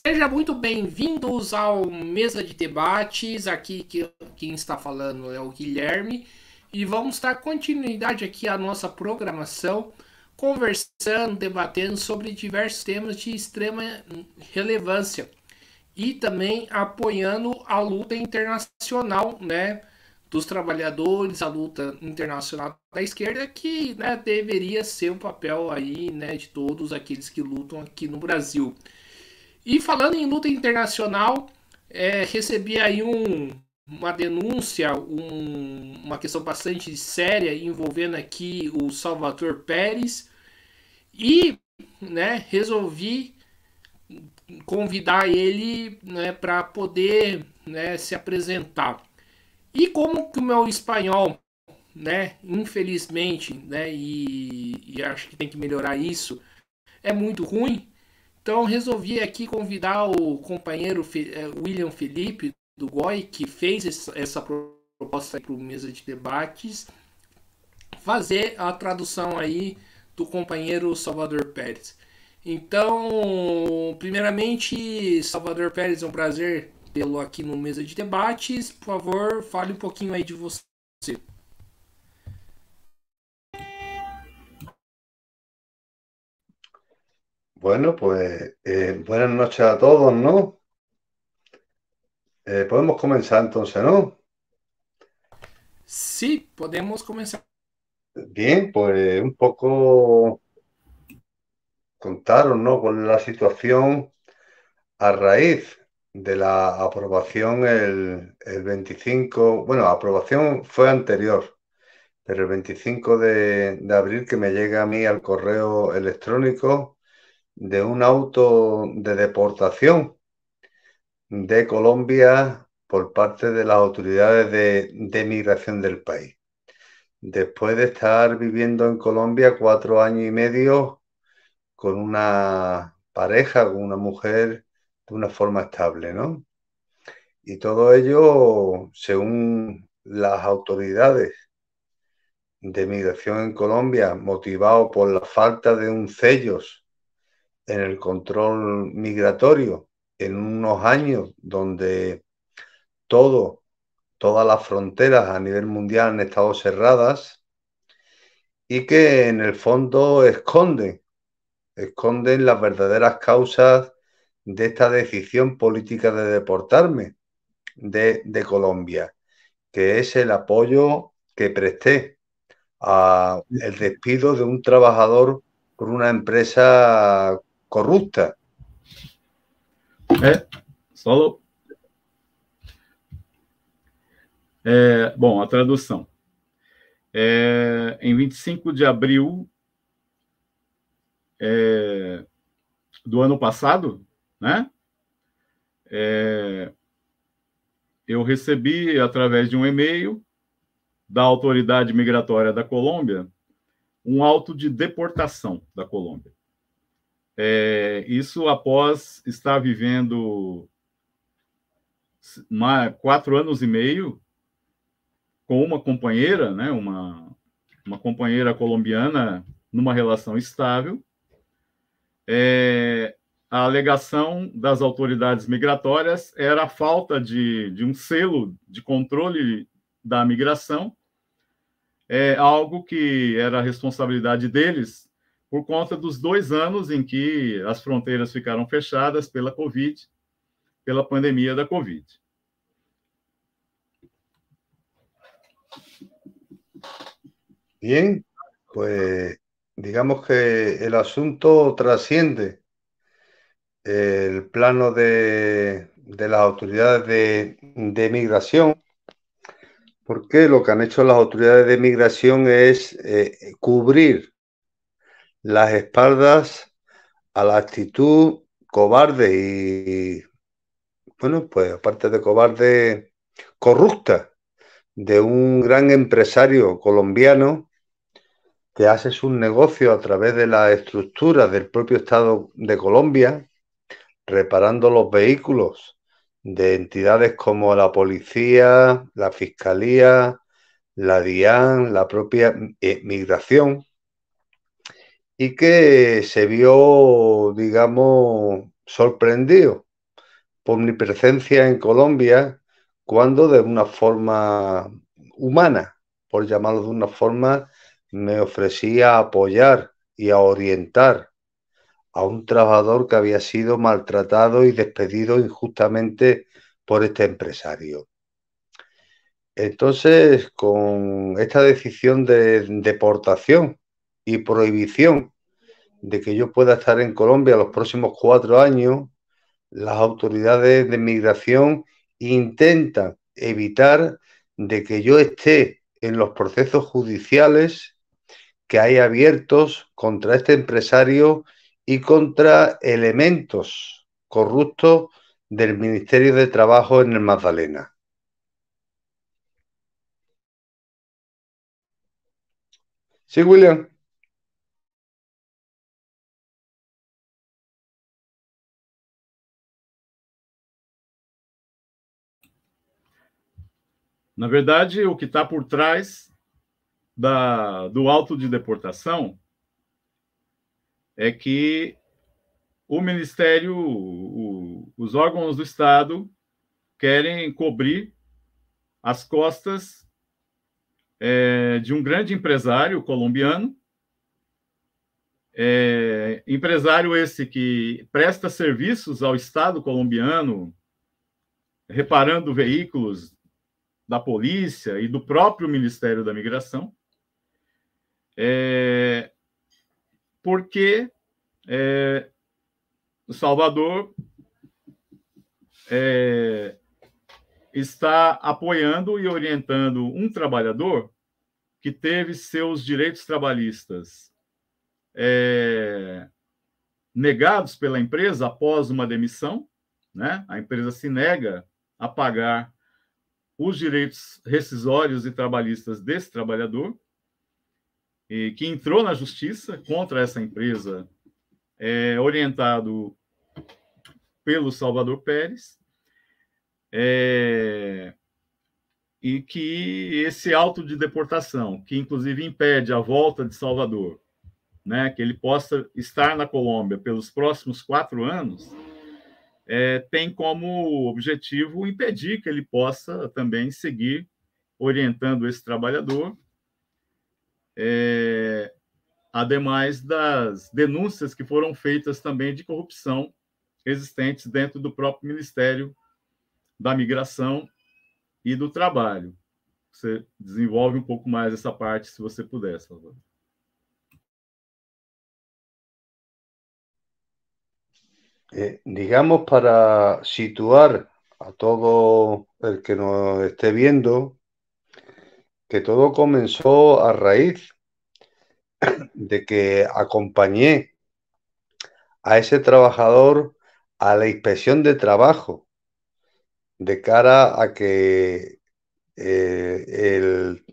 Seja muito bem-vindos ao Mesa de Debates. Aqui quem está falando é o Guilherme e vamos dar continuidade aqui à nossa programação, conversando, debatendo sobre diversos temas de extrema relevância e também apoiando a luta internacional, né, dos trabalhadores, a luta internacional da esquerda, que, né, deveria ser o papel aí, né, de todos aqueles que lutam aqui no Brasil. E falando em luta internacional, recebi aí uma denúncia, uma questão bastante séria envolvendo aqui o Salvador Pérez e, né, resolvi convidar ele, né, para poder, né, se apresentar. E como que o meu espanhol, né, infelizmente, né, e acho que tem que melhorar isso, é muito ruim. Então resolvi aqui convidar o companheiro William Felipe do GOI, que fez essa proposta para o Mesa de Debates, fazer a tradução aí do companheiro Salvador Pérez. Então, primeiramente, Salvador Pérez, é um prazer tê-lo aqui no Mesa de Debates. Por favor, fale um pouquinho aí de você. Bueno, pues buenas noches a todos, ¿no? Podemos comenzar entonces, ¿no? Se podemos começar. Bien, pues un poco contaros, ¿no? Con la situación a raíz de la aprobación el 25, bueno, aprobación fue anterior, pero el 25 de abril que me llega a mí al correo electrónico de un auto de deportación de Colombia por parte de las autoridades de migración del país. Después de estar viviendo en Colombia 4 años y medio con una pareja, con una mujer de una forma estable, ¿no? Y todo ello, según las autoridades de migración en Colombia, motivado por la falta de un sellos en el control migratorio en unos años donde todo todas las fronteras a nivel mundial han estado cerradas y que en el fondo esconden las verdaderas causas de esta decisión política de deportarme de Colombia, que es el apoyo que presté a el despido de un trabajador por una empresa corrupta. Solo. Bom, a tradução. Em 25 de abril do ano passado, né? Eu recebi, através de um e-mail da autoridade migratória da Colômbia, um auto de deportação da Colômbia. Isso após estar vivendo 4 anos e meio com uma companheira, né, uma companheira colombiana numa relação estável. A alegação das autoridades migratórias era a falta de um selo de controle da migração, algo que era a responsabilidade deles por conta dos 2 anos em que as fronteiras ficaram fechadas pela Covid, pela pandemia da Covid. Bien, pues digamos que el asunto trasciende el plano de las autoridades de migración, porque lo que han hecho las autoridades de migración es cubrir las espaldas a la actitud cobarde y, bueno, pues aparte de cobarde, corrupta de un gran empresario colombiano que hace sus negocios a través de la estructura del propio Estado de Colombia, reparando los vehículos de entidades como la policía, la fiscalía, la DIAN, la propia migración, y que se vio, digamos, sorprendido por mi presencia en Colombia cuando de una forma humana, por llamarlo de una forma, me ofrecía a apoyar y a orientar a un trabajador que había sido maltratado y despedido injustamente por este empresario. Entonces, con esta decisión de deportación y prohibición de que yo pueda estar en Colombia los próximos 4 años, las autoridades de migración intentan evitar de que yo esté en los procesos judiciales que hay abiertos contra este empresario y contra elementos corruptos del Ministerio de Trabajo en el Magdalena. Sí, William. Na verdade, o que está por trás do auto de deportação é que o Ministério, os órgãos do Estado querem cobrir as costas de um grande empresário colombiano, empresário esse que presta serviços ao Estado colombiano, reparando veículos da polícia e do próprio Ministério da Migração, porque o Salvador está apoiando e orientando um trabalhador que teve seus direitos trabalhistas negados pela empresa após uma demissão, né? A empresa se nega a pagar os direitos rescisórios e trabalhistas desse trabalhador, e que entrou na justiça contra essa empresa, orientado pelo Salvador Pérez, e que esse auto de deportação, que inclusive impede a volta de Salvador, né, que ele possa estar na Colômbia pelos próximos 4 anos, tem como objetivo impedir que ele possa também seguir orientando esse trabalhador, ademais das denúncias que foram feitas também de corrupção existentes dentro do próprio Ministério da Migração e do Trabalho. Você desenvolve um pouco mais essa parte, se você puder, Salvador. Digamos, para situar a todo el que nos esté viendo, que todo comenzó a raíz de que acompañé a ese trabajador a la inspección de trabajo de cara a que el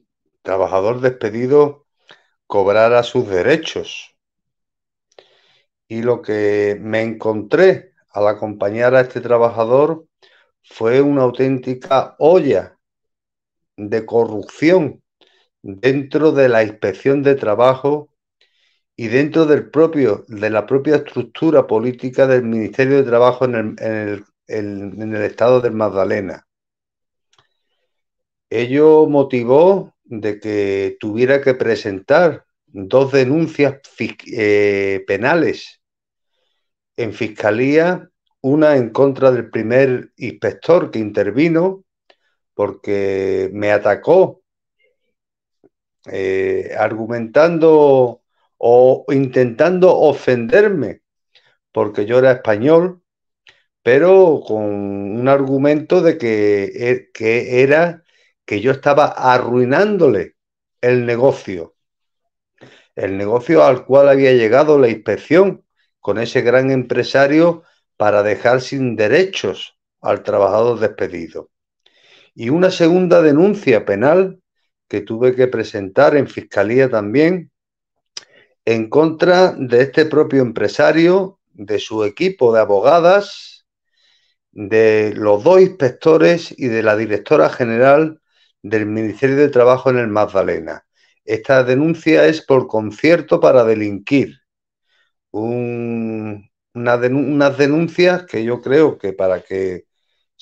trabajador despedido cobrara sus derechos. Y lo que me encontré al acompañar a este trabajador fue una auténtica olla de corrupción dentro de la inspección de trabajo y dentro de la propia estructura política del Ministerio de Trabajo en el estado del Magdalena. Ello motivó de que tuviera que presentar 2 denuncias penales en fiscalía, una en contra del primer inspector que intervino porque me atacó argumentando o intentando ofenderme porque yo era español, pero con un argumento de que yo estaba arruinándole el negocio al cual había llegado la inspección con ese gran empresario para dejar sin derechos al trabajador despedido. Y una segunda denuncia penal que tuve que presentar en fiscalía también en contra de este propio empresario, de su equipo de abogadas, de los 2 inspectores y de la directora general del Ministerio de Trabajo en el Magdalena. Esta denuncia es por concierto para delinquir. Unas denuncias que yo creo que para que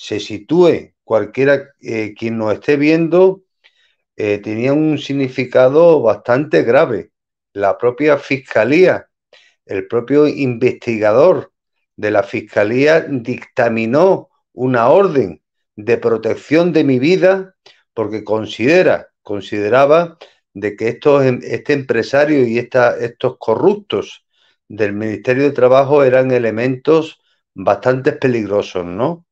se sitúe, cualquiera quien nos esté viendo, tenía un significado bastante grave. La propia Fiscalía, el propio investigador de la Fiscalía dictaminó una orden de protección de mi vida porque consideraba de que este empresario y estos corruptos del Ministerio de Trabajo eran elementos bastante peligrosos, ¿no?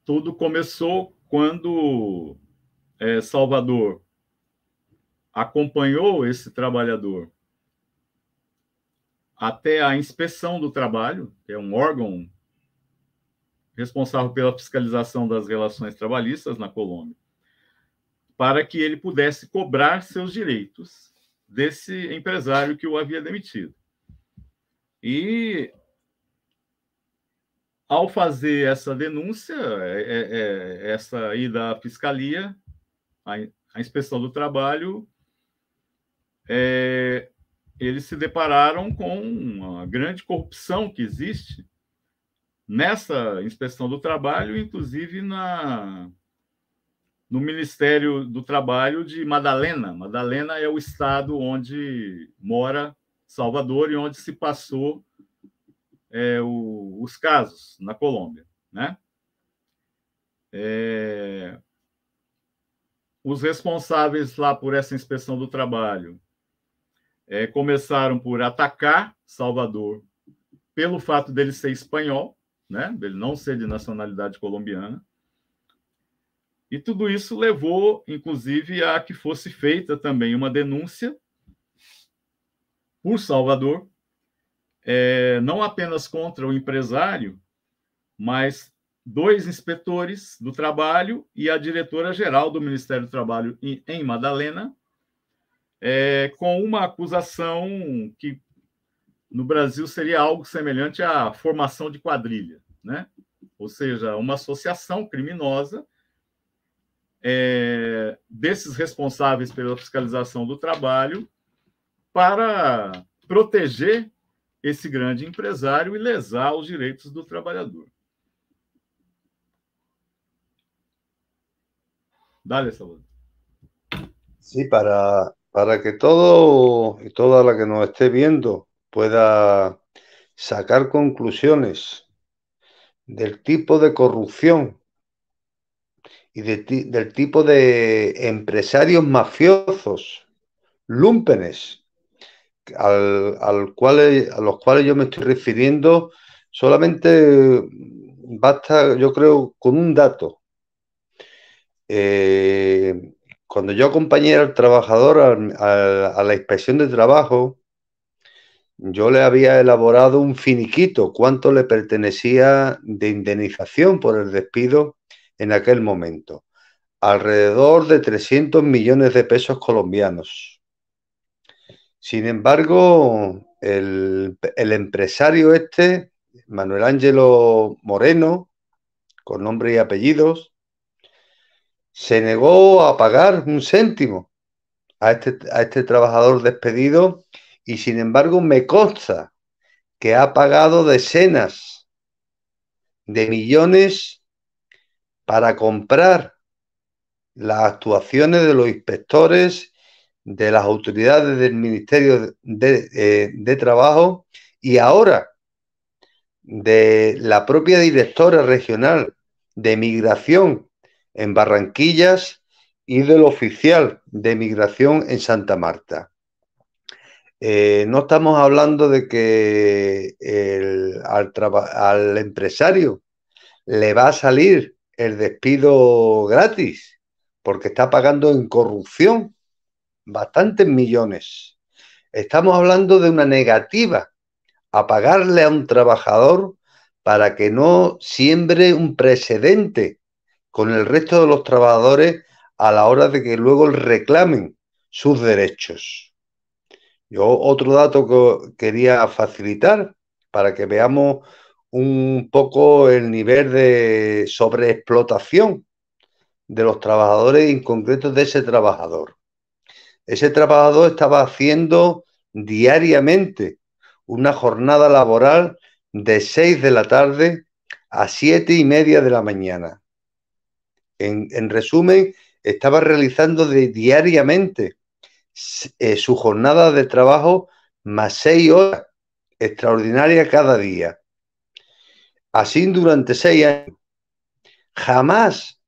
Tudo começou quando Salvador acompanhou esse trabalhador até a inspeção do trabalho, que é um órgão responsável pela fiscalização das relações trabalhistas na Colômbia, para que ele pudesse cobrar seus direitos desse empresário que o havia demitido. E, ao fazer essa denúncia, essa aí da Fiscalia, a inspeção do trabalho, eles se depararam com uma grande corrupção que existe nessa inspeção do trabalho, inclusive no Ministério do Trabalho de Madalena. Madalena é o estado onde mora Salvador e onde se passou os casos na Colômbia, né? Os responsáveis lá por essa inspeção do trabalho começaram por atacar Salvador pelo fato dele ser espanhol, né? Dele não ser de nacionalidade colombiana. E tudo isso levou, inclusive, a que fosse feita também uma denúncia por Salvador, não apenas contra o empresário, mas 2 inspetores do trabalho e a diretora-geral do Ministério do Trabalho em Madalena, com uma acusação que no Brasil seria algo semelhante à formação de quadrilha, né? Ou seja, uma associação criminosa desses responsáveis pela fiscalização do trabalho para proteger esse grande empresário e lesar os direitos do trabalhador. Dale, Salvador. Sí, para que todo y toda la que nos esté viendo pueda sacar conclusiones del tipo de corrupción y del tipo de empresarios mafiosos, lúmpenes, a los cuales yo me estoy refiriendo, solamente basta, yo creo, con un dato. Cuando yo acompañé al trabajador a la inspección de trabajo, yo le había elaborado un finiquito, cuánto le pertenecía de indemnización por el despido en aquel momento. Alrededor de 300 millones de pesos colombianos. Sin embargo, el empresario Manuel Ángelo Moreno, con nombre y apellidos, se negó a pagar un céntimo a este trabajador despedido y, sin embargo, me consta que ha pagado decenas de millones para comprar las actuaciones de los inspectores, de las autoridades del Ministerio de Trabajo y ahora de la propia directora regional de Migración en Barranquillas y del oficial de Migración en Santa Marta. No estamos hablando de que al empresario le va a salir el despido gratis, porque está pagando en corrupción bastantes millones. Estamos hablando de una negativa a pagarle a un trabajador para que no siembre un precedente con el resto de los trabajadores a la hora de que luego reclamen sus derechos. Yo otro dato que quería facilitar para que veamos un poco el nivel de sobreexplotación de los trabajadores, en concreto de ese trabajador. Ese trabajador estaba haciendo diariamente una jornada laboral de 6 de la tarde a 7:30 de la mañana. En resumen, estaba realizando diariamente su jornada de trabajo más 6 horas extraordinarias cada día. Así durante 6 años. Jamás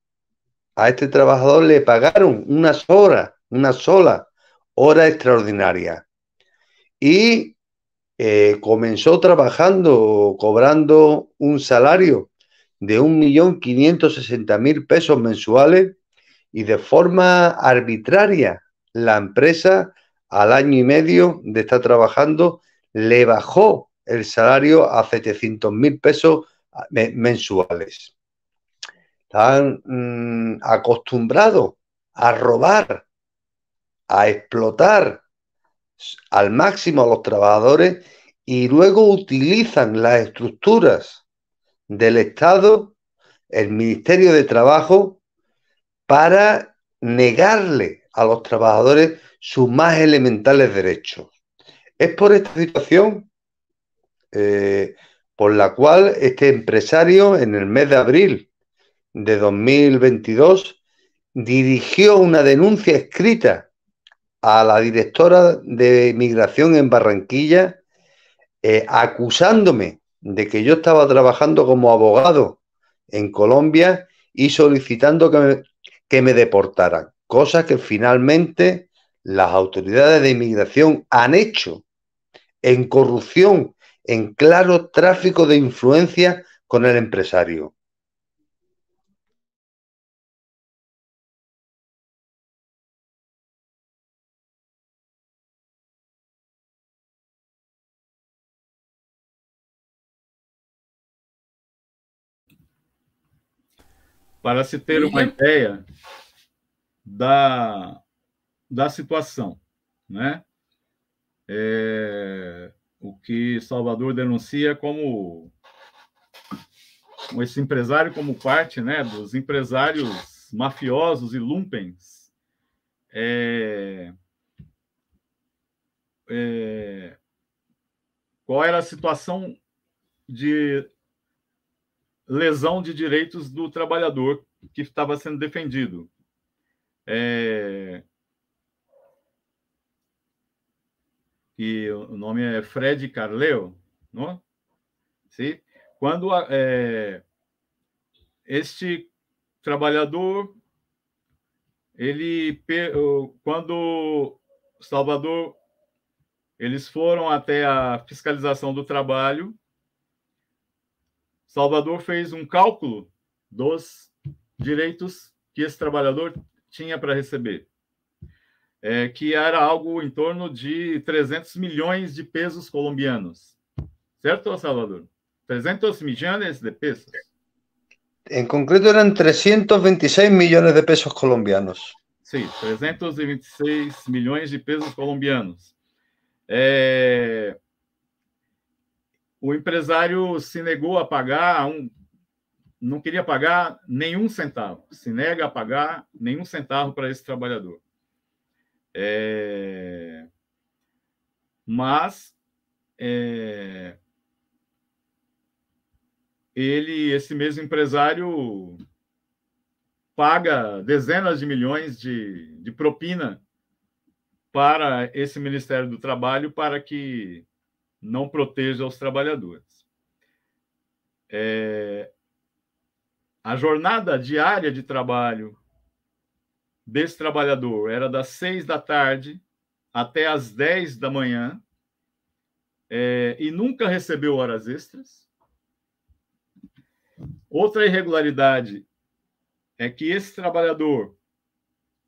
a este trabajador le pagaron una sola hora extraordinaria. Y comenzó trabajando, cobrando un salario de 1.560.000 pesos mensuales, y de forma arbitraria la empresa, al año y medio de estar trabajando, le bajó el salario a 700.000 pesos mensuales. Están acostumbrados a robar, a explotar al máximo a los trabajadores, y luego utilizan las estructuras del Estado, el Ministerio de Trabajo, para negarle a los trabajadores sus más elementales derechos. Es por esta situación por la cual este empresario, en el mes de abril de 2022, dirigió una denuncia escrita a la directora de Migración en Barranquilla, acusándome de que yo estaba trabajando como abogado en Colombia y solicitando que me deportaran, cosa que finalmente las autoridades de inmigración han hecho, en corrupción, en claro tráfico de influencia con el empresario. Para se ter uma ideia da situação, né? O que Salvador denuncia como esse empresário como parte, né, dos empresários mafiosos e lumpens. Qual era a situação de lesão de direitos do trabalhador que estava sendo defendido? E o nome é Fred Carleo, não? Sim? Quando este trabalhador, quando Salvador, eles foram até a fiscalização do trabalho, Salvador fez um cálculo dos direitos que esse trabalhador tinha para receber, que era algo em torno de 300 milhões de pesos colombianos. ¿Cierto, Salvador? 300 millones de pesos. En concreto eran 326 millones de pesos colombianos. Sí, 326 milhões de pesos colombianos. O empresário se negou a pagar, não queria pagar nenhum centavo, se nega a pagar nenhum centavo para esse trabalhador. Mas esse mesmo empresário paga dezenas de milhões de propina para esse Ministério do Trabalho para que não proteja os trabalhadores. A jornada diária de trabalho desse trabalhador era das 6 da tarde até as 10 da manhã, e nunca recebeu horas extras. Outra irregularidade é que esse trabalhador,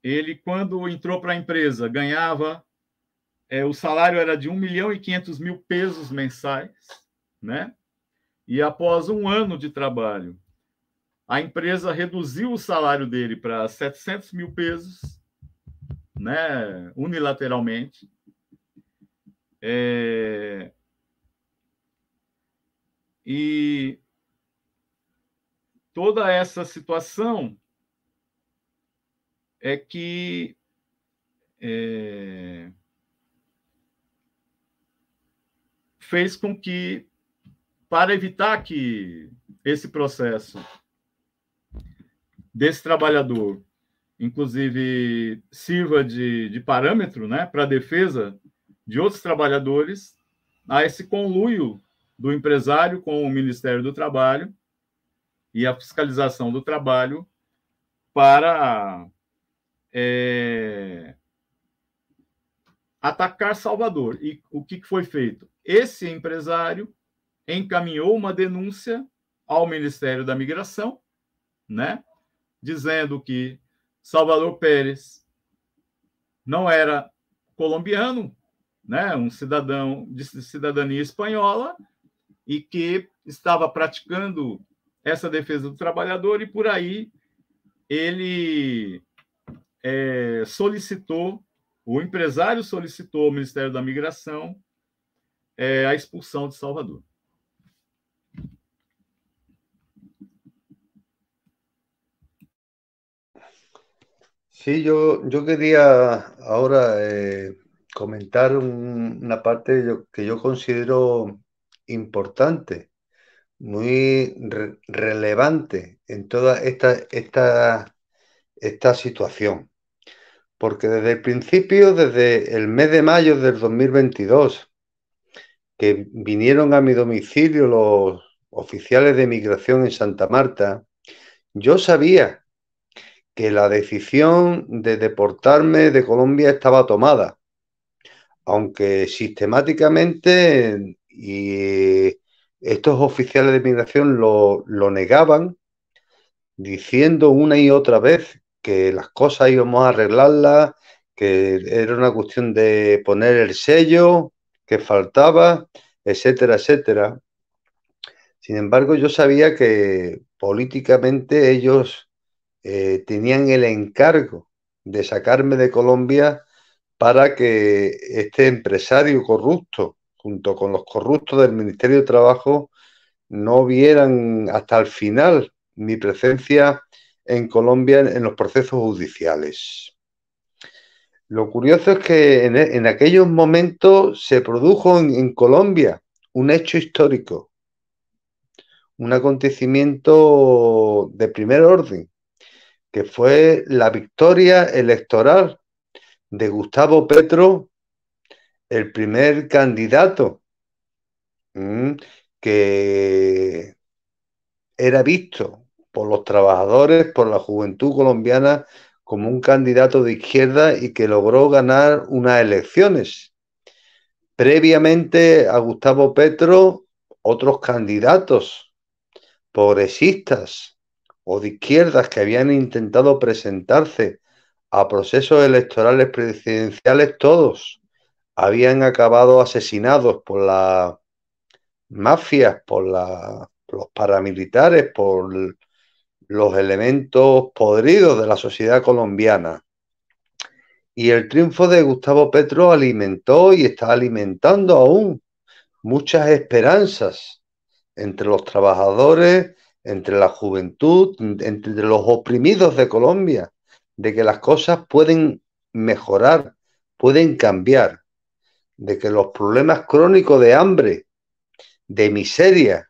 ele, quando entrou para a empresa, ganhava, o salário era de 1.500.000 pesos mensais, né? E após um ano de trabalho, a empresa reduziu o salário dele para 700 mil pesos, né? Unilateralmente. E toda essa situação é que fez com que, para evitar que esse processo desse trabalhador, inclusive, sirva de parâmetro, né, para a defesa de outros trabalhadores, há esse conluio do empresário com o Ministério do Trabalho e a fiscalização do trabalho para atacar Salvador. E o que foi feito? Esse empresário encaminhou uma denúncia ao Ministério da Migração, né, dizendo que Salvador Pérez não era colombiano, né, um cidadão de cidadania espanhola, e que estava praticando essa defesa do trabalhador, e por aí ele solicitou, o empresário solicitou ao Ministério da Migração a expulsão de Salvador. Sí, yo quería ahora comentar una parte que yo considero importante, muy relevante en toda esta situación. Porque desde el principio, desde el mes de mayo del 2022, que vinieron a mi domicilio los oficiales de migración en Santa Marta, yo sabía que la decisión de deportarme de Colombia estaba tomada, aunque sistemáticamente estos oficiales de migración lo negaban, diciendo una y otra vez que las cosas íbamos a arreglarlas, que era una cuestión de poner el sello que faltaba, etcétera, etcétera. Sin embargo, yo sabía que políticamente ellos tenían el encargo de sacarme de Colombia para que este empresario corrupto, junto con los corruptos del Ministerio de Trabajo, no vieran hasta el final mi presencia en Colombia en los procesos judiciales. Lo curioso es que en aquellos momentos se produjo en Colombia un hecho histórico, un acontecimiento de primer orden, que fue la victoria electoral de Gustavo Petro, el primer candidato que era visto por los trabajadores, por la juventud colombiana, como un candidato de izquierda y que logró ganar unas elecciones. Previamente a Gustavo Petro, otros candidatos progresistas o de izquierdas que habían intentado presentarse a procesos electorales presidenciales, todos habían acabado asesinados por las mafias, por los paramilitares, por los elementos podridos de la sociedad colombiana. Y el triunfo de Gustavo Petro alimentó y está alimentando aún muchas esperanzas entre los trabajadores, entre la juventud, entre los oprimidos de Colombia, de que las cosas pueden mejorar, pueden cambiar, de que los problemas crónicos de hambre, de miseria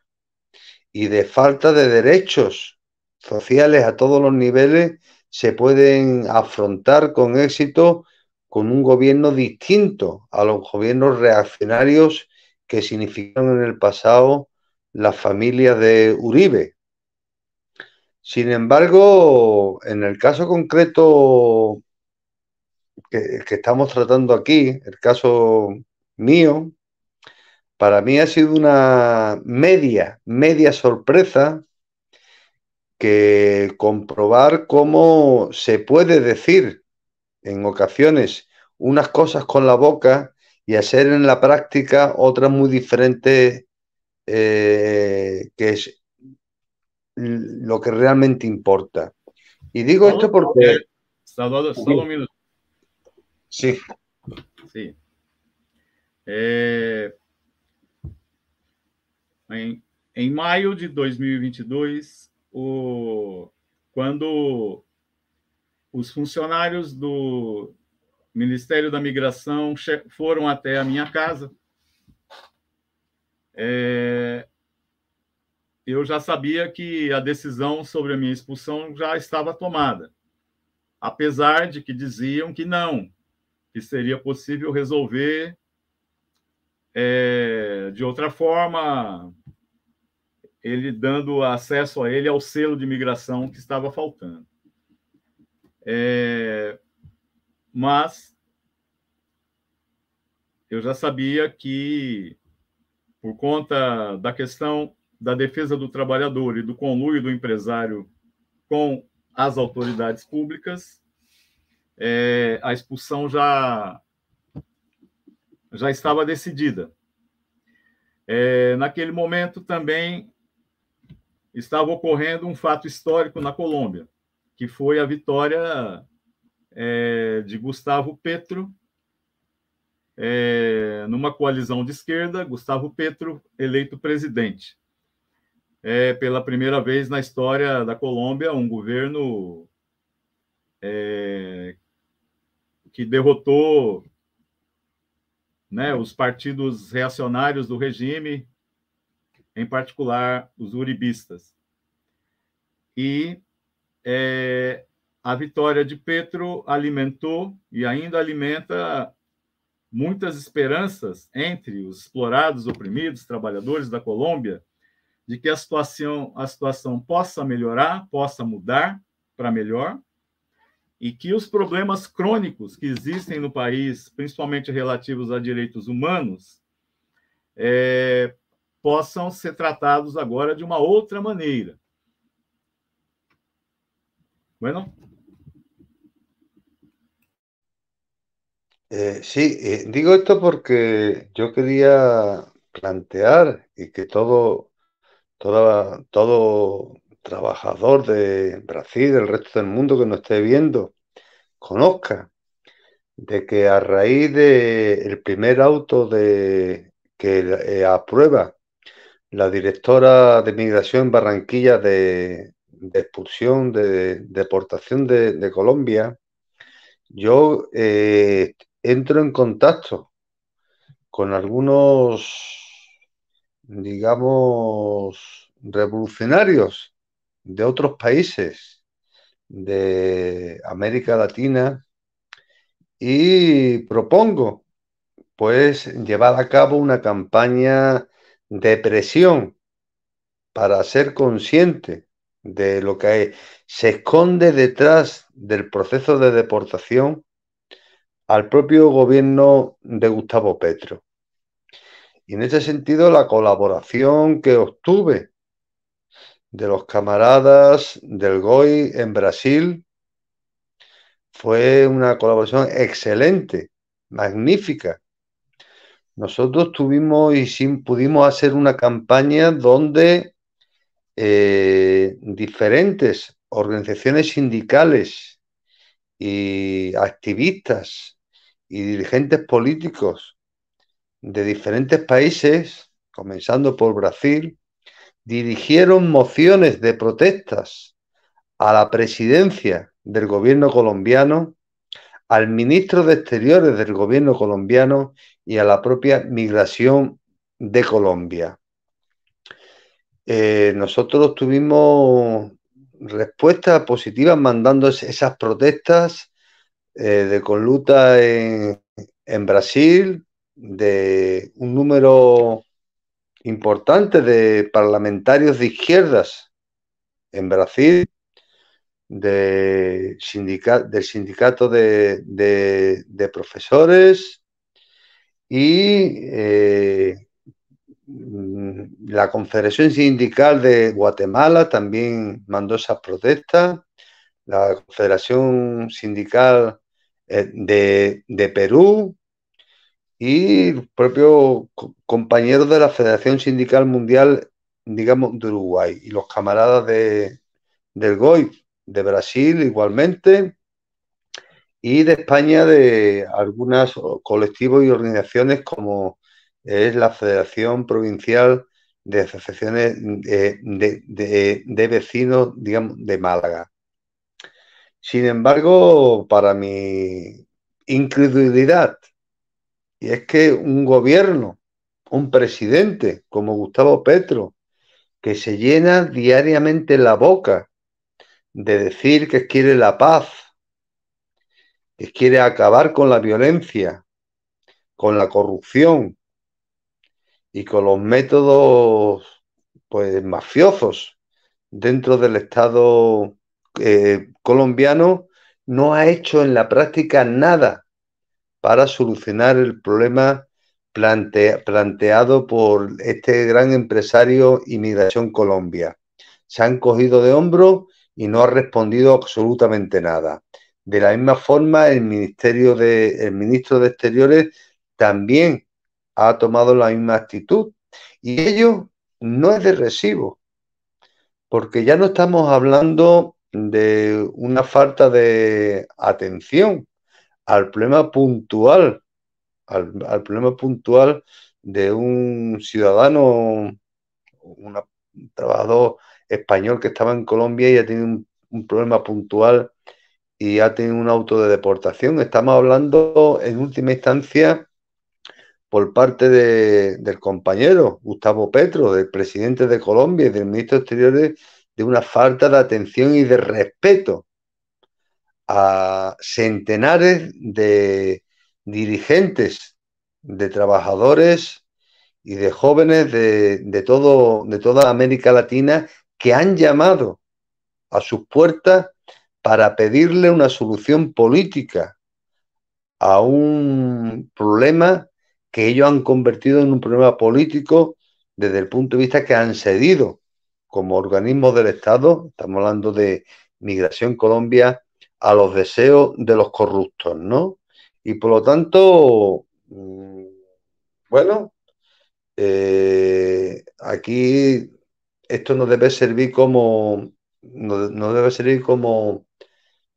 y de falta de derechos sociales a todos los niveles se pueden afrontar con éxito con un gobierno distinto a los gobiernos reaccionarios que significaron en el pasado las familias de Uribe. Sin embargo, en el caso concreto que estamos tratando aquí, el caso mío, para mí ha sido una media sorpresa que comprobar cómo se puede decir en ocasiones unas cosas con la boca y hacer en la práctica otras muy diferentes, que es lo que realmente importa. Y digo esto porque... Salvador, solo un minuto. Sí. Sí. Em maio de 2022, quando os funcionários do Ministério da Migração foram até a minha casa. Eu já sabia que a decisão sobre a minha expulsão já estava tomada, apesar de que diziam que não, que seria possível resolver de outra forma, ele dando acesso a ele ao selo de imigração que estava faltando. Mas eu já sabia que, por conta da questão da defesa do trabalhador e do conluio do empresário com as autoridades públicas, a expulsão já estava decidida. Naquele momento também estava ocorrendo um fato histórico na Colômbia, que foi a vitória de Gustavo Petro numa coalizão de esquerda, Gustavo Petro eleito presidente. Pela primeira vez na história da Colômbia, um governo que derrotou, né, os partidos reacionários do regime, em particular os uribistas. E a vitória de Petro alimentou e ainda alimenta muitas esperanças entre os explorados, oprimidos, trabalhadores da Colômbia, de que a situação possa melhorar, possa mudar para melhor, e que os problemas crônicos que existem no país, principalmente relativos a direitos humanos, possam ser tratados agora de uma outra maneira. Bueno. Sí, digo esto porque yo quería plantear y que todo trabajador de Brasil, del resto del mundo que nos esté viendo, conozca de que a raíz del primer auto que aprueba la directora de Migración en Barranquilla de expulsión, de deportación de Colombia, yo entro en contacto con algunos, digamos, revolucionarios de otros países de América Latina y propongo, pues, llevar a cabo una campaña de presión para ser consciente de lo que se esconde detrás del proceso de deportación al propio gobierno de Gustavo Petro. Y en ese sentido, la colaboración que obtuve de los camaradas del GOI en Brasil fue una colaboración excelente, magnífica. Nosotros tuvimos pudimos hacer una campaña donde diferentes organizaciones sindicales y activistas y dirigentes políticos de diferentes países, comenzando por Brasil, dirigieron mociones de protestas a la presidencia del gobierno colombiano, al ministro de Exteriores del gobierno colombiano y a la propia migración de Colombia. Nosotros tuvimos respuestas positivas mandando esas protestas de conluta en Brasil, de un número importante de parlamentarios de izquierdas en Brasil, del sindicato de profesores y la Confederación Sindical de Guatemala también mandó esas protestas, la Confederación Sindical de Perú y los propios compañeros de la Federación Sindical Mundial, digamos, de Uruguay, y los camaradas del GOI de Brasil igualmente, y de España de algunos colectivos y organizaciones como es la Federación Provincial de Asociaciones de Vecinos, digamos, de Málaga. Sin embargo, para mi incredulidad, y es que un gobierno, un presidente como Gustavo Petro, que se llena diariamente la boca de decir que quiere la paz, que quiere acabar con la violencia, con la corrupción y con los métodos pues mafiosos dentro del Estado colombiano, no ha hecho en la práctica nada para solucionar el problema planteado por este gran empresario Inmigración Colombia. Se han cogido de hombro y no ha respondido absolutamente nada. De la misma forma, el ministro de Exteriores también ha tomado la misma actitud. Y ello no es de recibo, porque ya no estamos hablando de una falta de atención al problema puntual, al problema puntual de un ciudadano, un trabajador español que estaba en Colombia y ha tenido un problema puntual y ha tenido un auto de deportación. Estamos hablando en última instancia por parte del compañero Gustavo Petro, del presidente de Colombia y del ministro de Exteriores, de una falta de atención y de respeto a centenares de dirigentes, de trabajadores y de jóvenes de toda América Latina que han llamado a sus puertas para pedirle una solución política a un problema que ellos han convertido en un problema político desde el punto de vista que han cedido como organismos del Estado, estamos hablando de Migración Colombia, a los deseos de los corruptos, ¿no? Y por lo tanto, bueno, aquí esto no debe servir no debe servir como,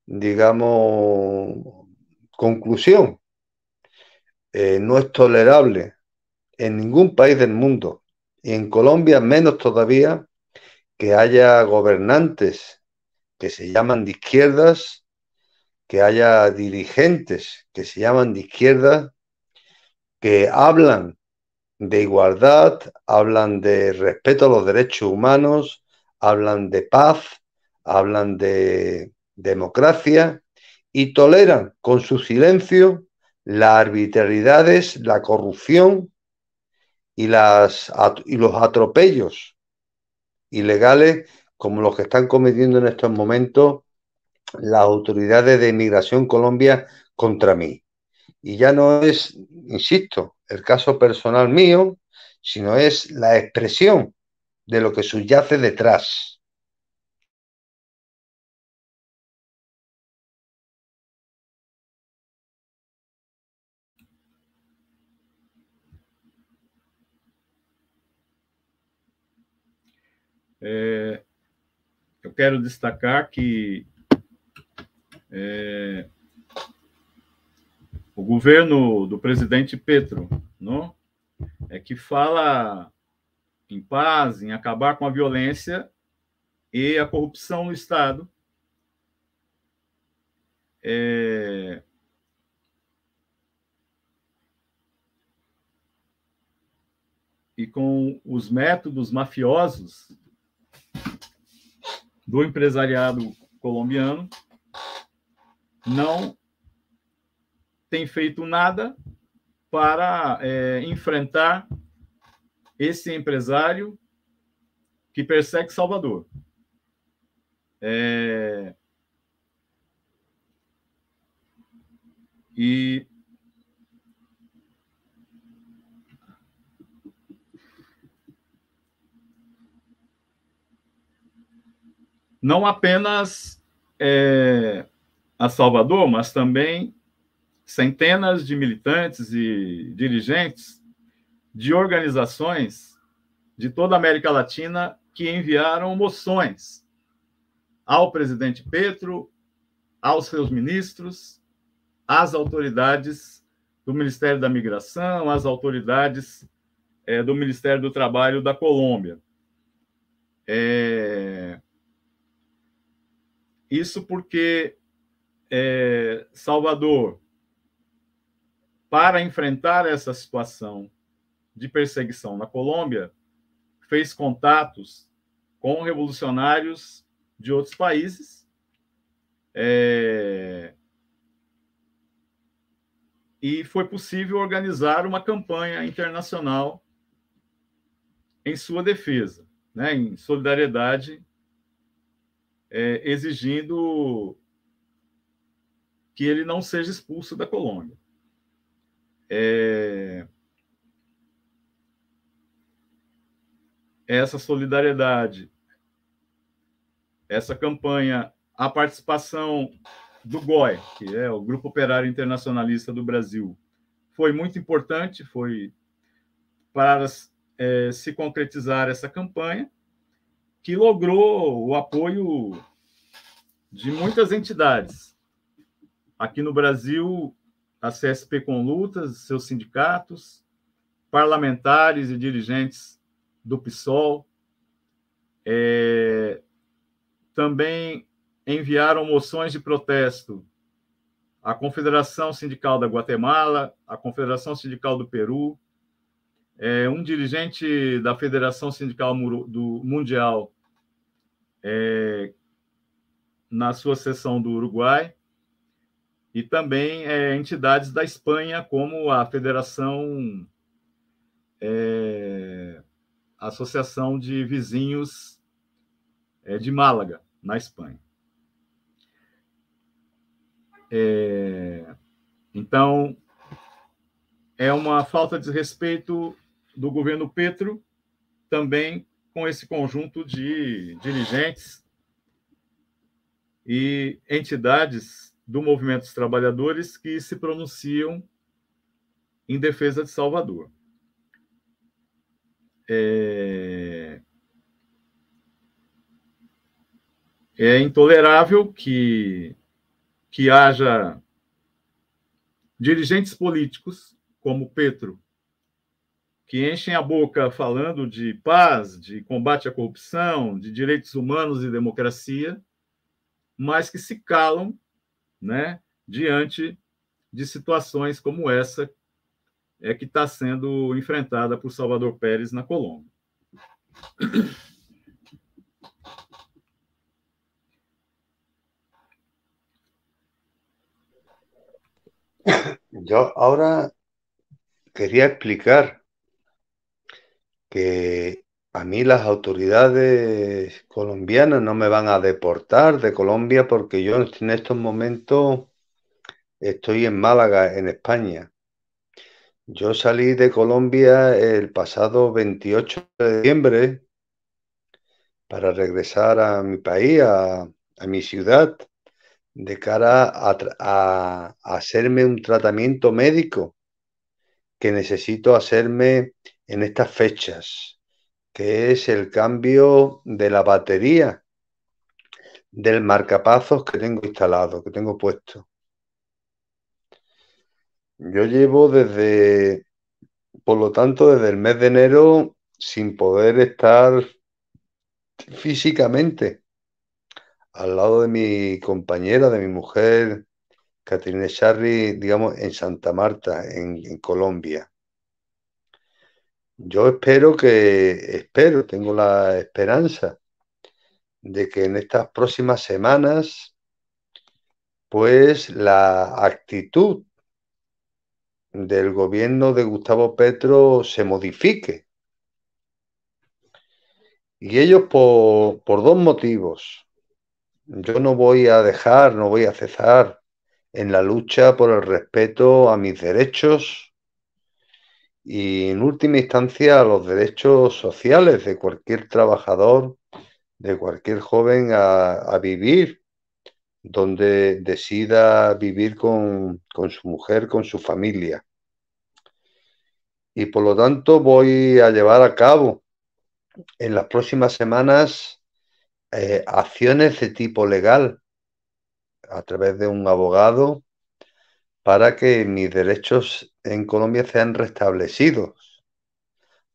digamos, conclusión. No es tolerable en ningún país del mundo, y en Colombia menos todavía, que haya gobernantes que se llaman de izquierdas, que haya dirigentes que se llaman de izquierdas, que hablan de igualdad, hablan de respeto a los derechos humanos, hablan de paz, hablan de democracia y toleran con su silencio las arbitrariedades, la corrupción y los atropellos ilegales como los que están cometiendo en estos momentos las autoridades de Inmigración Colombia contra mí. Y ya no es, insisto, el caso personal mío, sino es la expresión de lo que subyace detrás. Eu quero destacar que o governo do presidente Petro, não, que fala em paz, em acabar com a violência e a corrupção no Estado. E com os métodos mafiosos do empresariado colombiano, não tem feito nada para enfrentar esse empresário que persegue Salvador. E não apenas a Salvador, mas também centenas de militantes e dirigentes de organizações de toda a América Latina que enviaram moções ao presidente Petro, aos seus ministros, às autoridades do Ministério da Migração, às autoridades do Ministério do Trabalho da Colômbia. Isso porque Salvador, para enfrentar essa situação de perseguição na Colômbia, fez contatos com revolucionários de outros países, e foi possível organizar uma campanha internacional em sua defesa, né, em solidariedade, exigindo que ele não seja expulso da Colômbia. Essa solidariedade, essa campanha, a participação do GOI, que é o Grupo Operário Internacionalista do Brasil, foi muito importante, foi para se concretizar essa campanha, que logrou o apoio de muitas entidades. Aqui no Brasil, a CSP com Lutas, seus sindicatos, parlamentares e dirigentes do PSOL, também enviaram moções de protesto à Confederação Sindical da Guatemala, à Confederação Sindical do Peru, um dirigente da Federação Sindical Mundial na sua seção do Uruguai, e também entidades da Espanha, como a Federação, Associação de Vizinhos de Málaga, na Espanha. Então, é uma falta de respeito do governo Petro também com esse conjunto de dirigentes e entidades do movimento dos trabalhadores que se pronunciam em defesa de Salvador. É intolerável que haja dirigentes políticos como Petro, que enchem a boca falando de paz, de combate à corrupção, de direitos humanos e democracia, mas que se calam, né, diante de situações como essa que está sendo enfrentada por Salvador Pérez na Colômbia. Yo ahora quería explicar que a mí las autoridades colombianas no me van a deportar de Colombia porque yo en estos momentos estoy en Málaga, en España. Yo salí de Colombia el pasado 28 de diciembre para regresar a mi país, a mi ciudad, de cara a hacerme un tratamiento médico que necesito hacerme en estas fechas, que es el cambio de la batería del marcapasos que tengo instalado, que tengo puesto. Yo llevo por lo tanto, desde el mes de enero sin poder estar físicamente al lado de mi compañera, de mi mujer, Caterina Charri, digamos, en Santa Marta, en Colombia. Yo tengo la esperanza de que en estas próximas semanas, pues la actitud del gobierno de Gustavo Petro se modifique. Y ellos por dos motivos. Yo no voy a cesar en la lucha por el respeto a mis derechos y, en última instancia, a los derechos sociales de cualquier trabajador, de cualquier joven a vivir donde decida vivir con su mujer, con su familia. Y por lo tanto voy a llevar a cabo en las próximas semanas acciones de tipo legal a través de un abogado para que mis derechos en Colombia sean restablecidos.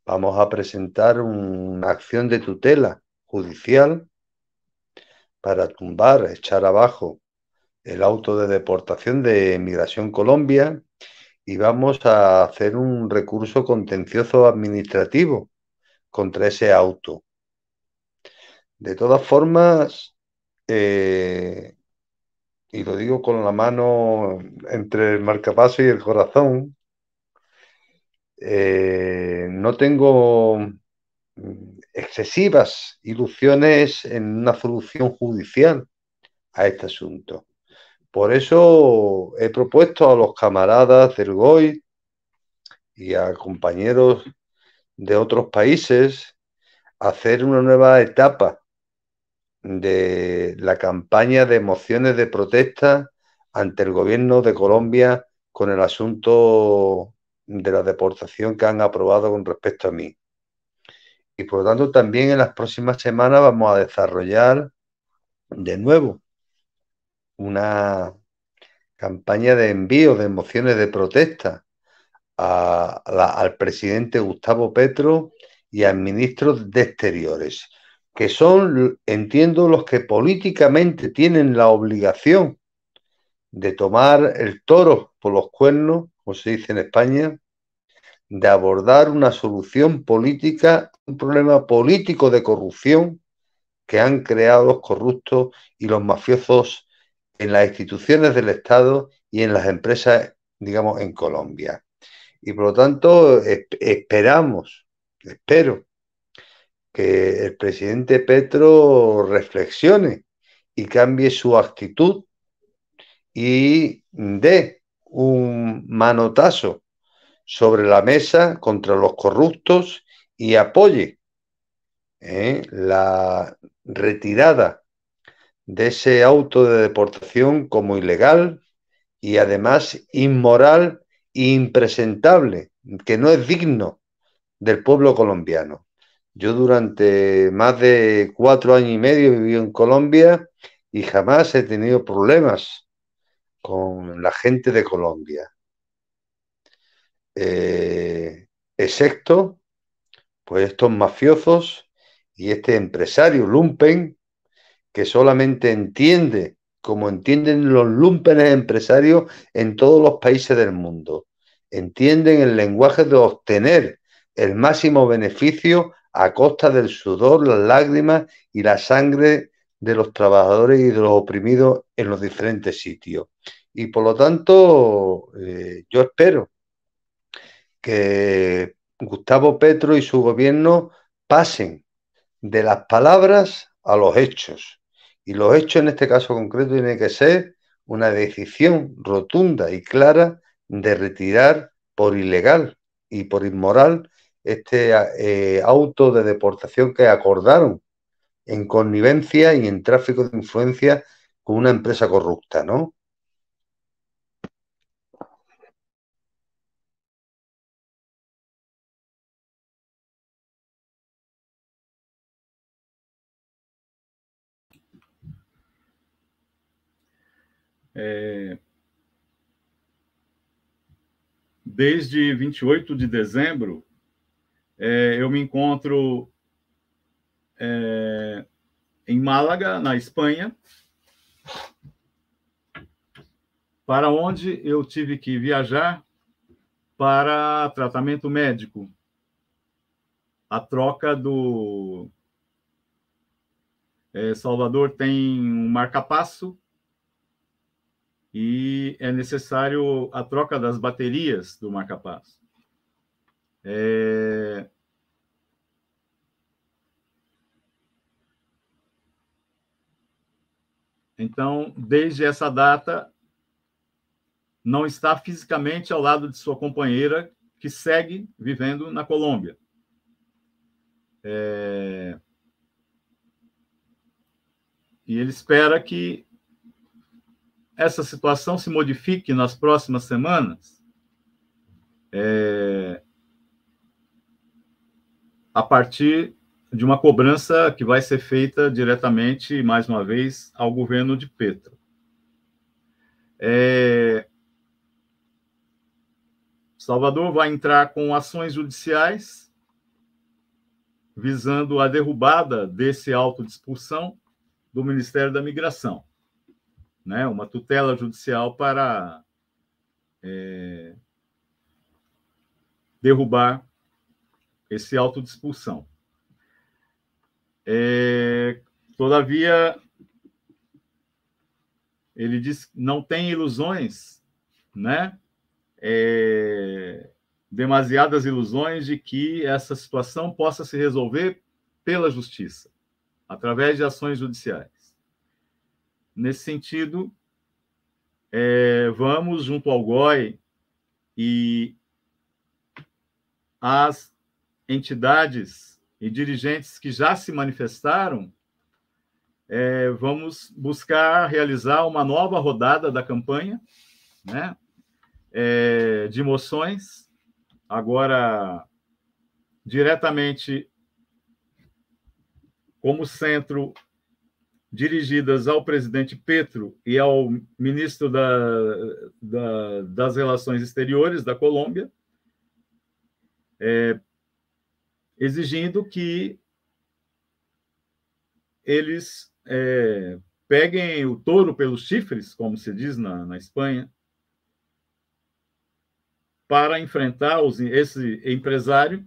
Vamos a presentar una acción de tutela judicial para tumbar, echar abajo el auto de deportación de Migración Colombia y vamos a hacer un recurso contencioso administrativo contra ese auto. De todas formas, y lo digo con la mano entre el marcapaso y el corazón, no tengo excesivas ilusiones en una solución judicial a este asunto. Por eso he propuesto a los camaradas del GOI y a compañeros de otros países hacer una nueva etapa de la campaña de mociones de protesta ante el gobierno de Colombia con el asunto de la deportación que han aprobado con respecto a mí. Y por lo tanto también en las próximas semanas vamos a desarrollar de nuevo una campaña de envío de mociones de protesta al presidente Gustavo Petro y al ministro de Exteriores, que son, entiendo, los que políticamente tienen la obligación de tomar el toro por los cuernos, como se dice en España, de abordar una solución política, un problema político de corrupción que han creado los corruptos y los mafiosos en las instituciones del Estado y en las empresas, digamos, en Colombia. Y por lo tanto, espero que el presidente Petro reflexione y cambie su actitud y dé un manotazo sobre la mesa contra los corruptos y apoye la retirada de ese auto de deportación como ilegal y además inmoral e impresentable, que no es digno del pueblo colombiano. Yo durante más de 4 años y medio he vivido en Colombia y jamás he tenido problemas con la gente de Colombia, excepto pues estos mafiosos y este empresario lumpen que solamente entiende, como entienden los lumpenes empresarios en todos los países del mundo, entienden el lenguaje de obtener el máximo beneficio a costa del sudor, las lágrimas y la sangre de los trabajadores y de los oprimidos en los diferentes sitios. Y por lo tanto, yo espero que Gustavo Petro y su gobierno pasen de las palabras a los hechos. Y los hechos en este caso concreto tienen que ser una decisión rotunda y clara de retirar por ilegal y por inmoral este auto de deportación que acordaron en connivencia y en tráfico de influencia con una empresa corrupta, ¿no? Desde 28 de dezembro, eu me encontro em Málaga, na Espanha, para onde eu tive que viajar para tratamento médico. A troca do... Salvador tem um marca-passo e é necessário a troca das baterias do marca-passo. Então, desde essa data, não está fisicamente ao lado de sua companheira, que segue vivendo na Colômbia. E ele espera que essa situação se modifique nas próximas semanas, a partir de uma cobrança que vai ser feita diretamente, mais uma vez, ao governo de Petro. Salvador vai entrar com ações judiciais visando a derrubada desse auto de expulsão do Ministério da Migração, né, uma tutela judicial para derrubar esse auto de expulsão. Todavia, ele diz que não tem ilusões, né? Demasiadas ilusões de que essa situação possa se resolver pela justiça, através de ações judiciais. Nesse sentido, vamos, junto ao GOI e às entidades e dirigentes que já se manifestaram, vamos buscar realizar uma nova rodada da campanha, né, de moções, agora diretamente como centro, dirigidas ao presidente Petro e ao ministro das Relações Exteriores da Colômbia, exigindo que eles peguem o touro pelos chifres, como se diz na Espanha, para enfrentar esse empresário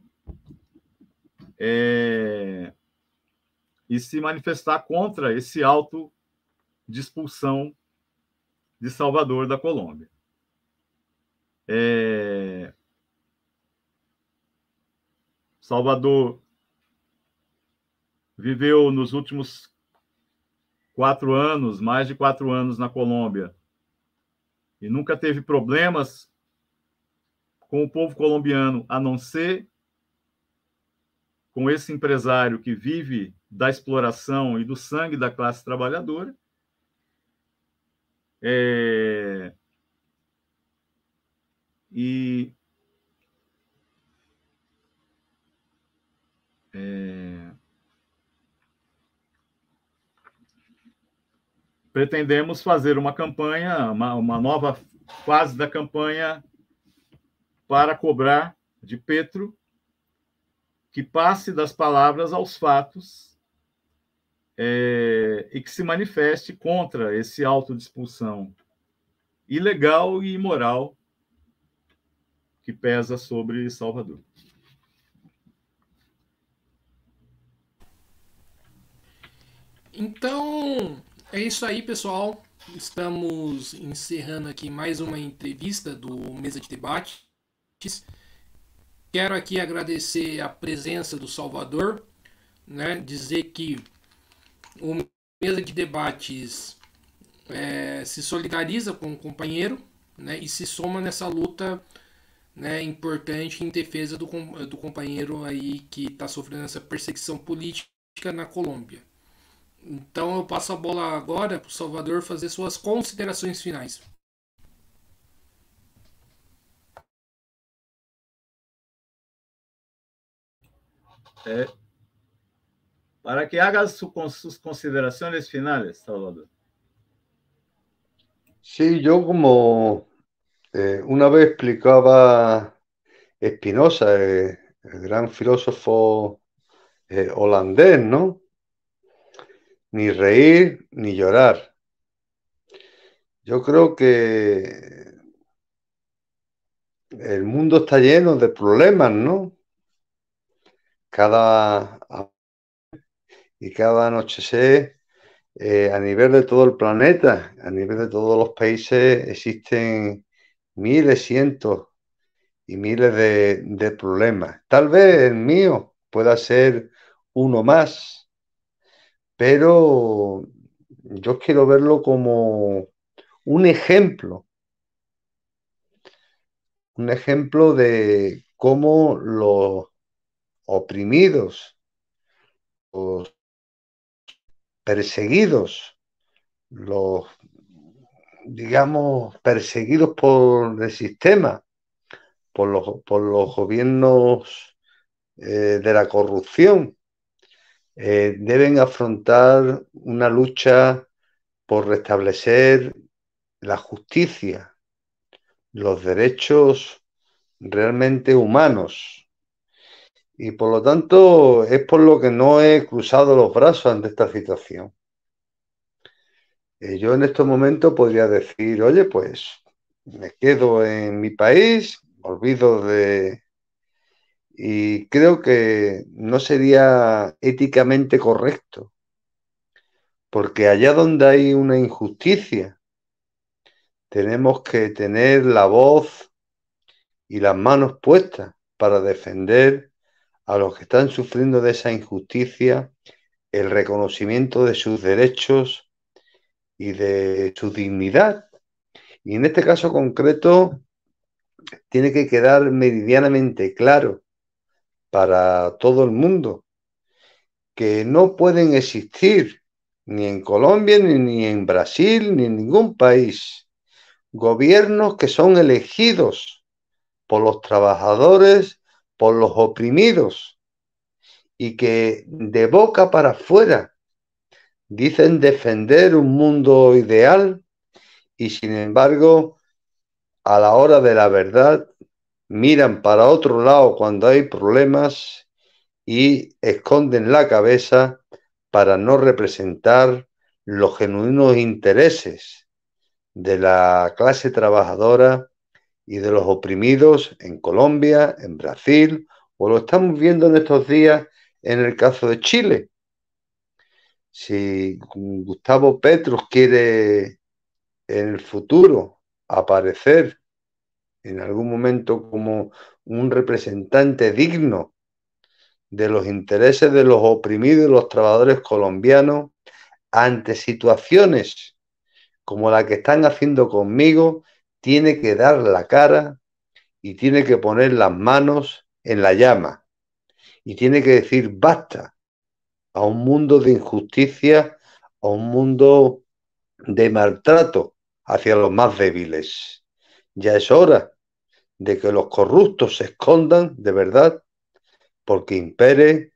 e se manifestar contra esse auto de expulsão de Salvador da Colômbia. Salvador viveu nos últimos 4 anos, mais de 4 anos na Colômbia, e nunca teve problemas com o povo colombiano, a não ser com esse empresário que vive da exploração e do sangue da classe trabalhadora. Pretendemos fazer uma campanha, uma nova fase da campanha para cobrar de Petro que passe das palavras aos fatos e que se manifeste contra esse auto de expulsão ilegal e imoral que pesa sobre Salvador. Então, é isso aí, pessoal. Estamos encerrando aqui mais uma entrevista do Mesa de Debates. Quero aqui agradecer a presença do Salvador, né? Dizer que o Mesa de Debates se solidariza com o companheiro, né? E se soma nessa luta, né, importante em defesa do companheiro aí que está sofrendo essa perseguição política na Colômbia. Então eu passo a bola agora para o Salvador fazer suas considerações finais. Para que haga sus consideraciones finales, Salvador. Sí, yo como una vez explicaba Spinoza, el gran filósofo holandés, ¿no? Ni reír ni llorar. Yo creo que el mundo está lleno de problemas, ¿no? Cada anochecer, a nivel de todo el planeta, a nivel de todos los países, existen miles, cientos y miles de problemas. Tal vez el mío pueda ser uno más, pero yo quiero verlo como un ejemplo de cómo los oprimidos, los perseguidos, los, digamos, perseguidos por el sistema, por los gobiernos de la corrupción, deben afrontar una lucha por restablecer la justicia, los derechos realmente humanos. Y por lo tanto es por lo que no he cruzado los brazos ante esta situación. Yo en estos momentos podría decir, oye, pues me quedo en mi país, olvido de... Y creo que no sería éticamente correcto, porque allá donde hay una injusticia, tenemos que tener la voz y las manos puestas para defender a los que están sufriendo de esa injusticia, el reconocimiento de sus derechos y de su dignidad. Y en este caso concreto tiene que quedar meridianamente claro para todo el mundo que no pueden existir ni en Colombia, ni en Brasil, ni en ningún país gobiernos que son elegidos por los trabajadores, por los oprimidos, y que de boca para afuera dicen defender un mundo ideal y sin embargo a la hora de la verdad miran para otro lado cuando hay problemas y esconden la cabeza para no representar los genuinos intereses de la clase trabajadora y de los oprimidos en Colombia, en Brasil, o lo estamos viendo en estos días en el caso de Chile. Si Gustavo Petro quiere en el futuro aparecer en algún momento como un representante digno de los intereses de los oprimidos y los trabajadores colombianos ante situaciones como la que están haciendo conmigo, tiene que dar la cara y tiene que poner las manos en la llama y tiene que decir basta a un mundo de injusticia, a un mundo de maltrato hacia los más débiles. Ya es hora de que los corruptos se escondan de verdad porque impere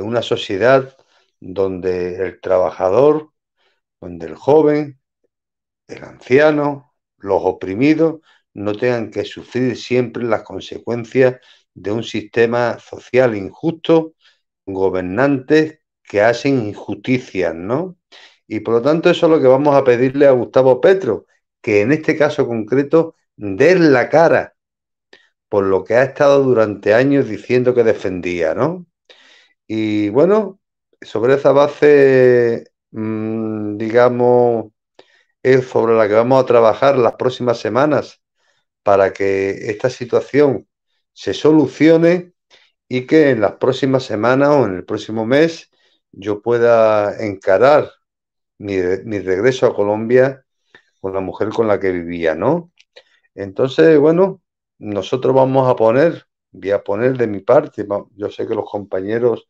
una sociedad donde el trabajador, donde el joven, el anciano, los oprimidos no tengan que sufrir siempre las consecuencias de un sistema social injusto, gobernantes que hacen injusticias, ¿no? Y por lo tanto eso es lo que vamos a pedirle a Gustavo Petro, que en este caso concreto dé la cara por lo que ha estado durante años diciendo que defendía, ¿no? Y bueno, sobre esa base, digamos, es sobre la que vamos a trabajar las próximas semanas para que esta situación se solucione y que en las próximas semanas o en el próximo mes yo pueda encarar mi regreso a Colombia con la mujer con la que vivía, ¿no? Entonces, bueno, nosotros voy a poner de mi parte, yo sé que los compañeros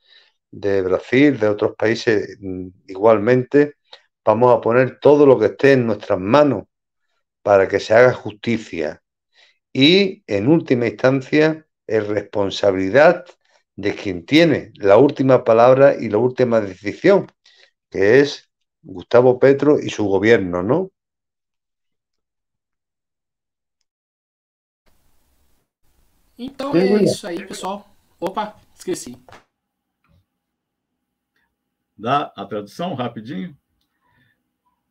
de Brasil, de otros países igualmente, vamos a poner todo lo que esté en nuestras manos para que se haga justicia. Y, en última instancia, es responsabilidad de quien tiene la última palabra y la última decisión, que es Gustavo Petro y su gobierno, ¿no? Então Sí, é William. isso aí, pessoal. Opa, esqueci. Dá a tradução rapidinho?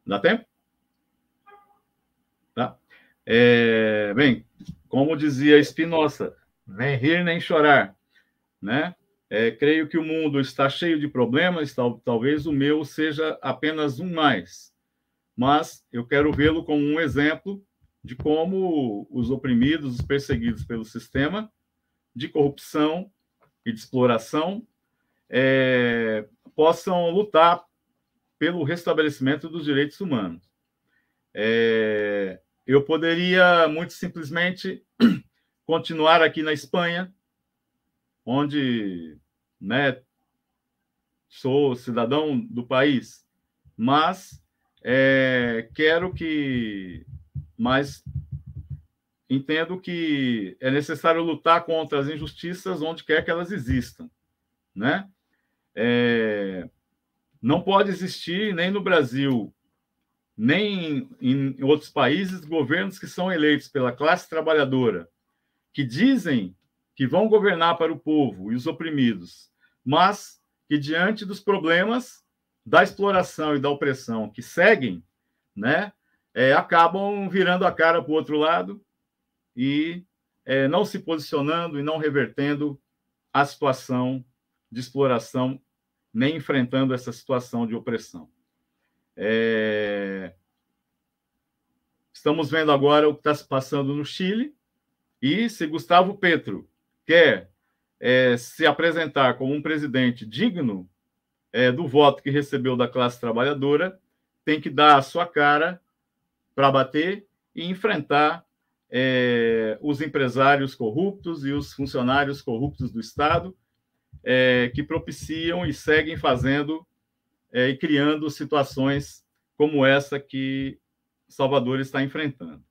Dá tempo? Tá. Bem, como dizia Spinoza, nem rir nem chorar, né? Creio que o mundo está cheio de problemas, talvez o meu seja apenas um mais, mas eu quero vê-lo como um exemplo de como os oprimidos, os perseguidos pelo sistema de corrupção e de exploração possam lutar pelo restabelecimento dos direitos humanos. Eu poderia, muito simplesmente, continuar aqui na Espanha, onde, né, sou cidadão do país, mas quero que... Mas entendo que é necessário lutar contra as injustiças onde quer que elas existam, né? Não pode existir, nem no Brasil, nem em outros países, governos que são eleitos pela classe trabalhadora, que dizem que vão governar para o povo e os oprimidos, mas que, diante dos problemas, da exploração e da opressão que seguem, né, acabam virando a cara para o outro lado e não se posicionando e não revertendo a situação de exploração, nem enfrentando essa situação de opressão. Estamos vendo agora o que está se passando no Chile, e se Gustavo Petro quer se apresentar como um presidente digno do voto que recebeu da classe trabalhadora, tem que dar a sua cara para bater e enfrentar os empresários corruptos e os funcionários corruptos do Estado, que propiciam e seguem fazendo e criando situações como essa que Salvador está enfrentando.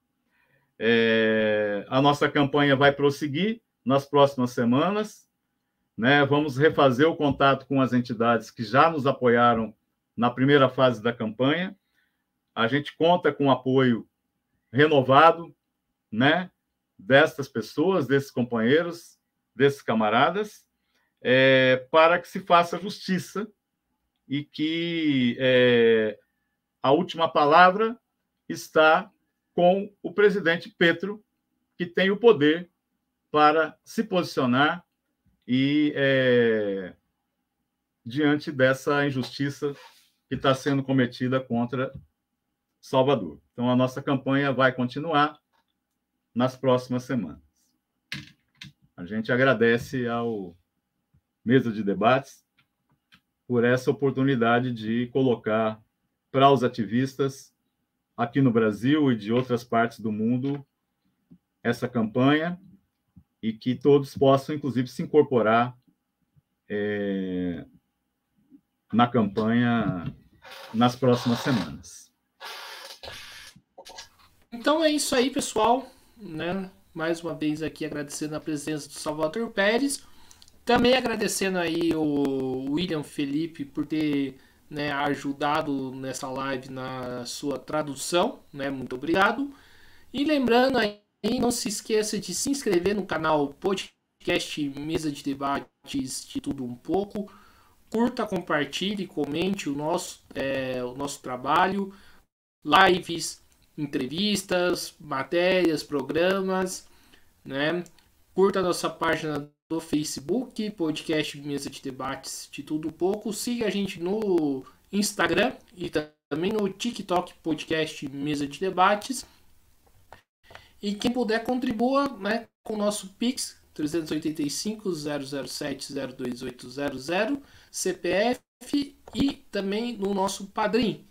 A nossa campanha vai prosseguir nas próximas semanas, né? Vamos refazer o contato com as entidades que já nos apoiaram na primeira fase da campanha. A gente conta com apoio renovado, né, destas pessoas, desses companheiros, desses camaradas, para que se faça justiça e que a última palavra está com o presidente Petro, que tem o poder para se posicionar e diante dessa injustiça que está sendo cometida contra Salvador. Então, a nossa campanha vai continuar nas próximas semanas. A gente agradece ao Mesa de Debates por essa oportunidade de colocar para os ativistas aqui no Brasil e de outras partes do mundo essa campanha, e que todos possam, inclusive, se incorporar na campanha nas próximas semanas. Então é isso aí, pessoal, né? Mais uma vez aqui agradecendo a presença do Salvador Pérez, também agradecendo aí o William Felipe por ter, né, ajudado nessa live na sua tradução, né? Muito obrigado. E lembrando aí, não se esqueça de se inscrever no canal Podcast Mesa de Debates de Tudo Um Pouco. Curta, compartilhe, comente o nosso trabalho, lives, entrevistas, matérias, programas, né? Curta a nossa página do Facebook, Podcast Mesa de Debates de Tudo Um Pouco. Siga a gente no Instagram e também no TikTok, Podcast Mesa de Debates. E quem puder, contribua, né, com o nosso Pix, 385-007-02800, CPF, e também no nosso Padrim,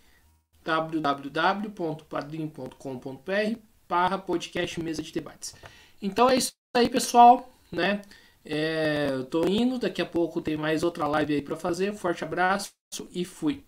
www.padrim.com.br/podcast Mesa de Debates. Então é isso aí, pessoal, né? Eu tô indo, daqui a pouco tem mais outra live aí para fazer. Forte abraço e fui!